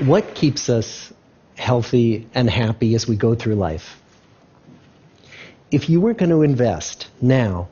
What keeps us healthy and happy as we go through life? If you were going to invest now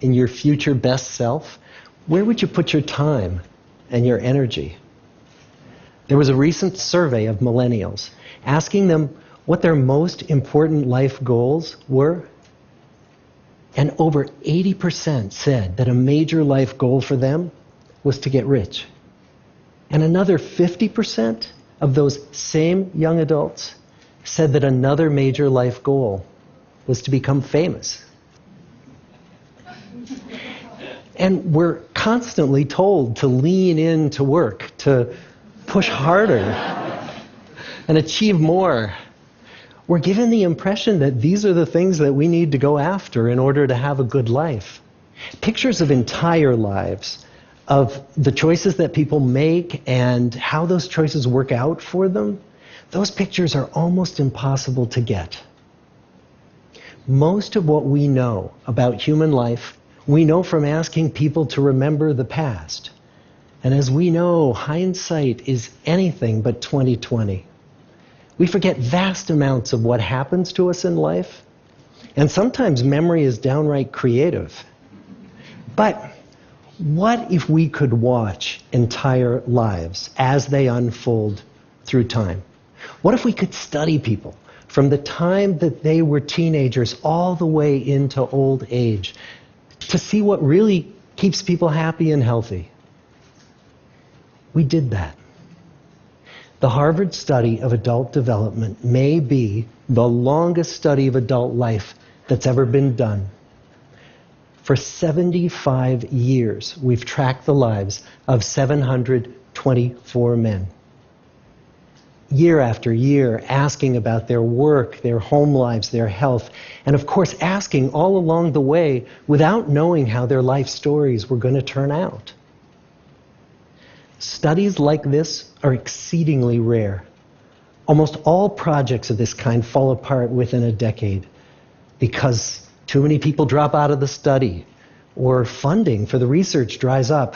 in your future best self, where would you put your time and your energy? There was a recent survey of millennials asking them what their most important life goals were. And over 80% said that a major life goal for them was to get rich. And another 50% of those same young adults said that another major life goal was to become famous. And we're constantly told to lean into work, to push harder and achieve more. We're given the impression that these are the things that we need to go after in order to have a good life. Pictures of entire lives, of the choices that people make and how those choices work out for them, those pictures are almost impossible to get. Most of what we know about human life, we know from asking people to remember the past. And as we know, hindsight is anything but 20/20. We forget vast amounts of what happens to us in life, and sometimes memory is downright creative. But what if we could watch entire lives as they unfold through time? What if we could study people from the time that they were teenagers all the way into old age to see what really keeps people happy and healthy? We did that. The Harvard study of adult development may be the longest study of adult life that's ever been done. For 75 years, we've tracked the lives of 724 men. Year after year, asking about their work, their home lives, their health, and of course asking all along the way without knowing how their life stories were going to turn out. Studies like this are exceedingly rare. Almost all projects of this kind fall apart within a decade because too many people drop out of the study, or funding for the research dries up,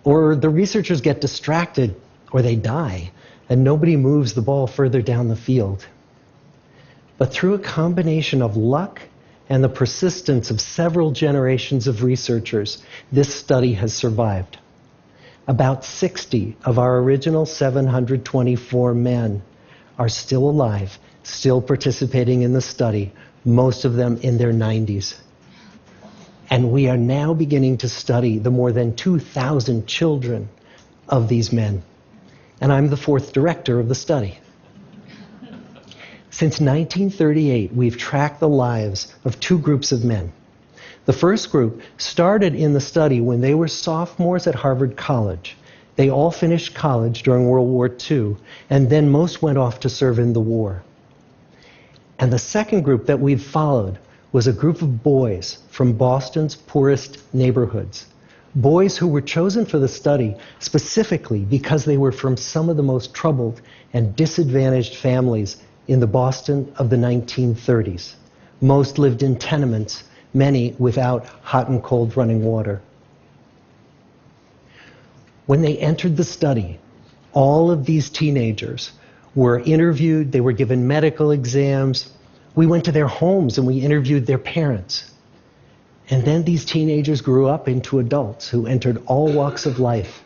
or the researchers get distracted, or they die, and nobody moves the ball further down the field. But through a combination of luck and the persistence of several generations of researchers, this study has survived. About 60 of our original 724 men are still alive, still participating in the study, most of them in their 90s. And we are now beginning to study the more than 2,000 children of these men. And I'm the fourth director of the study. Since 1938, we've tracked the lives of two groups of men. The first group started in the study when they were sophomores at Harvard College. They all finished college during World War II, and then most went off to serve in the war. And the second group that we've followed was a group of boys from Boston's poorest neighborhoods. Boys who were chosen for the study specifically because they were from some of the most troubled and disadvantaged families in the Boston of the 1930s. Most lived in tenements, many without hot and cold running water. When they entered the study, all of these teenagers were interviewed, they were given medical exams. We went to their homes and we interviewed their parents. And then these teenagers grew up into adults who entered all walks of life.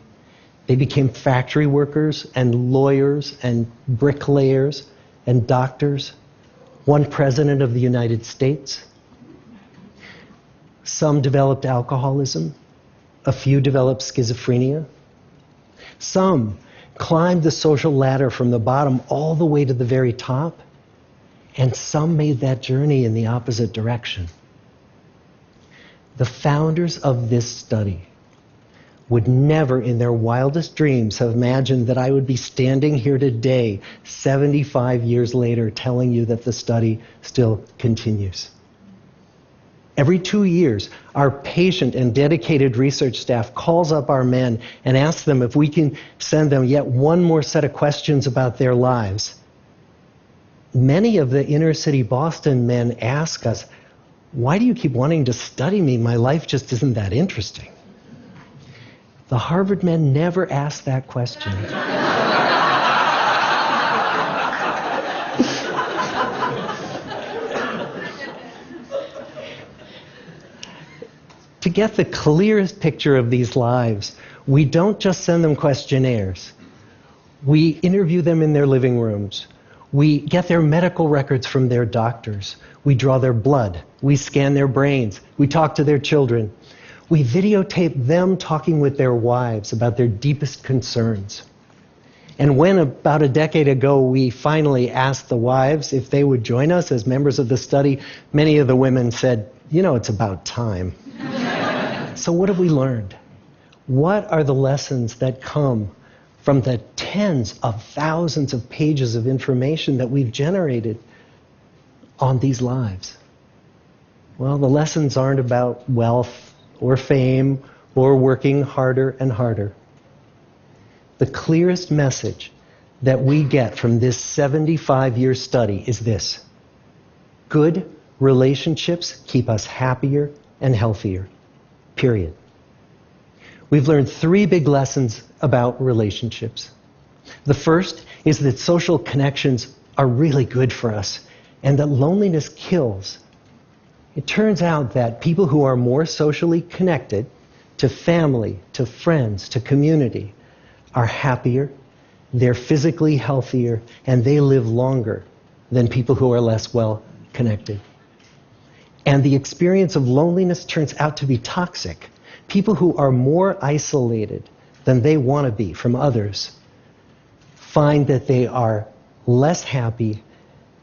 They became factory workers and lawyers and bricklayers and doctors, one president of the United States. Some developed alcoholism, a few developed schizophrenia. Some climbed the social ladder from the bottom all the way to the very top, and some made that journey in the opposite direction. The founders of this study would never in their wildest dreams have imagined that I would be standing here today, 75 years later, telling you that the study still continues. Every 2 years, our patient and dedicated research staff calls up our men and asks them if we can send them yet one more set of questions about their lives. Many of the inner city Boston men ask us, "Why do you keep wanting to study me? My life just isn't that interesting." The Harvard men never asked that question. get the clearest picture of these lives, we don't just send them questionnaires. We interview them in their living rooms. We get their medical records from their doctors. We draw their blood. We scan their brains. We talk to their children. We videotape them talking with their wives about their deepest concerns. And when, about a decade ago, we finally asked the wives if they would join us as members of the study, many of the women said, you know, it's about time. So what have we learned? What are the lessons that come from the tens of thousands of pages of information that we've generated on these lives? Well, the lessons aren't about wealth or fame or working harder and harder. The clearest message that we get from this 75-year study is this: good relationships keep us happier and healthier, period. We've learned 3 big lessons about relationships. The first is that social connections are really good for us and that loneliness kills. It turns out that people who are more socially connected to family, to friends, to community, are happier, they're physically healthier, and they live longer than people who are less well connected. And the experience of loneliness turns out to be toxic. People who are more isolated than they want to be from others find that they are less happy,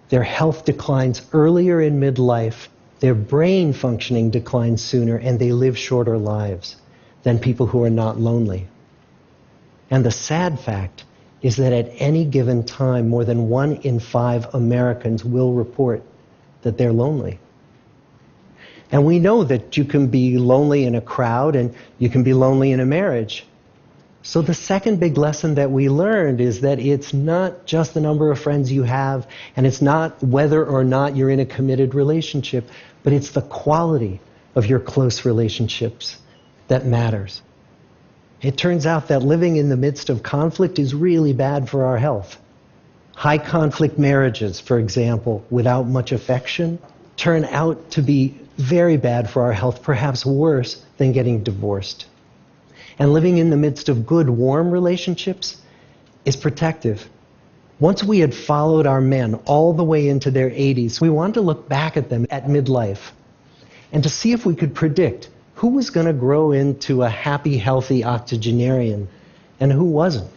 their health declines earlier in midlife, their brain functioning declines sooner, and they live shorter lives than people who are not lonely. And the sad fact is that at any given time, more than 1 in 5 Americans will report that they're lonely. And we know that you can be lonely in a crowd and you can be lonely in a marriage. So the second big lesson that we learned is that it's not just the number of friends you have, and it's not whether or not you're in a committed relationship, but it's the quality of your close relationships that matters. It turns out that living in the midst of conflict is really bad for our health. High conflict marriages, for example, without much affection, turn out to be very bad for our health, perhaps worse than getting divorced. And living in the midst of good, warm relationships is protective. Once we had followed our men all the way into their 80s, we wanted to look back at them at midlife and to see if we could predict who was going to grow into a happy, healthy octogenarian and who wasn't.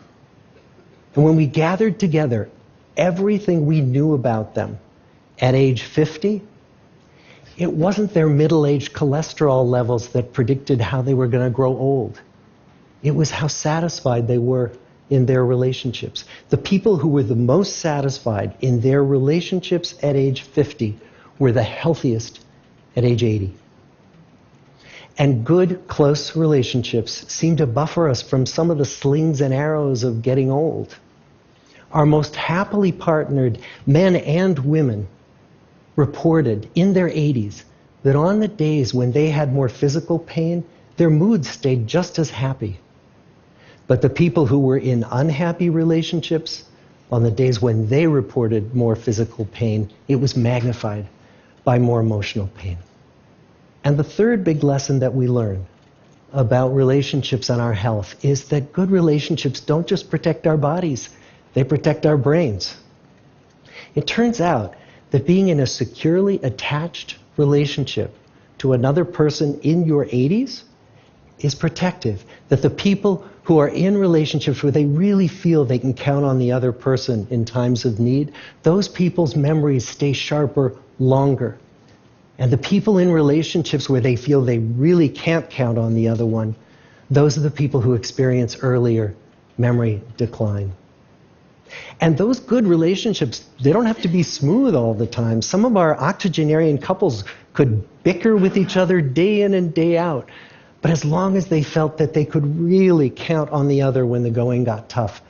And when we gathered together everything we knew about them at age 50, it wasn't their middle-aged cholesterol levels that predicted how they were going to grow old. It was how satisfied they were in their relationships. The people who were the most satisfied in their relationships at age 50 were the healthiest at age 80. And good, close relationships seem to buffer us from some of the slings and arrows of getting old. Our most happily partnered men and women reported in their 80s that on the days when they had more physical pain, their moods stayed just as happy. But the people who were in unhappy relationships, on the days when they reported more physical pain, it was magnified by more emotional pain. And the third big lesson that we learn about relationships and our health is that good relationships don't just protect our bodies, they protect our brains. It turns out that being in a securely attached relationship to another person in your 80s is protective. That the people who are in relationships where they really feel they can count on the other person in times of need, those people's memories stay sharper longer. And the people in relationships where they feel they really can't count on the other one, those are the people who experience earlier memory decline. And those good relationships, they don't have to be smooth all the time. Some of our octogenarian couples could bicker with each other day in and day out. But as long as they felt that they could really count on the other when the going got tough,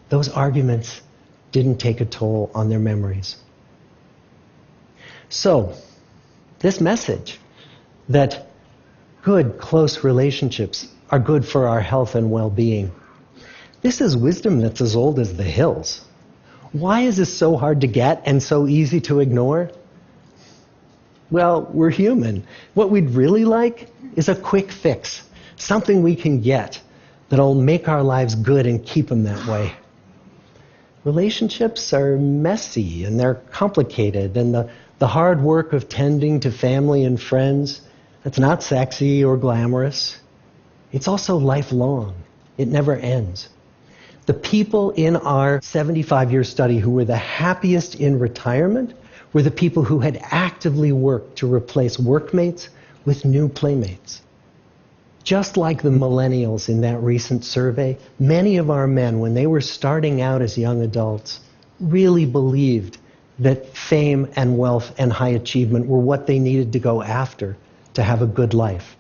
those arguments didn't take a toll on their memories. So, this message that good, close relationships are good for our health and well-being, this is wisdom that's as old as the hills. Why is this so hard to get and so easy to ignore? Well, we're human. What we'd really like is a quick fix, something we can get that'll make our lives good and keep them that way. Relationships are messy and they're complicated, and the hard work of tending to family and friends, that's not sexy or glamorous. It's also lifelong. It never ends. The people in our 75-year study who were the happiest in retirement were the people who had actively worked to replace workmates with new playmates. Just like the millennials in that recent survey, many of our men, when they were starting out as young adults, really believed that fame and wealth and high achievement were what they needed to go after to have a good life.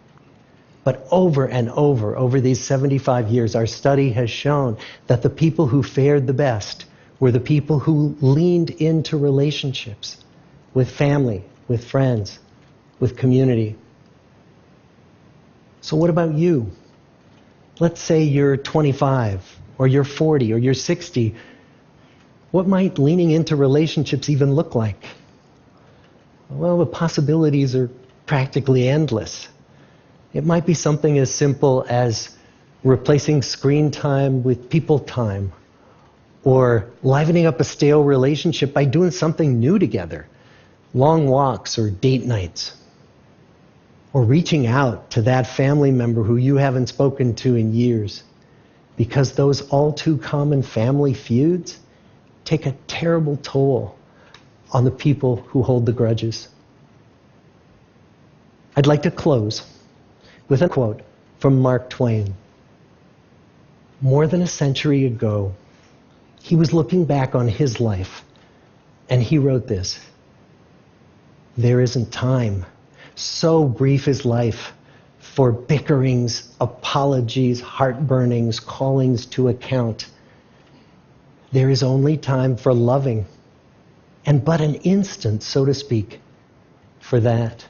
But over and over these 75 years, our study has shown that the people who fared the best were the people who leaned into relationships with family, with friends, with community. So what about you? Let's say you're 25, or you're 40, or you're 60. What might leaning into relationships even look like? Well, the possibilities are practically endless. It might be something as simple as replacing screen time with people time, or livening up a stale relationship by doing something new together, long walks or date nights, or reaching out to that family member who you haven't spoken to in years, because those all too common family feuds take a terrible toll on the people who hold the grudges. I'd like to close with a quote from Mark Twain. More than a century ago, he was looking back on his life, and he wrote this: "There isn't time. So brief is life for bickerings, apologies, heartburnings, callings to account. There is only time for loving, and but an instant, so to speak, for that.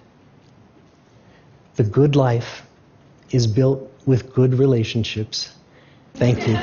The good life is built with good relationships." Thank you.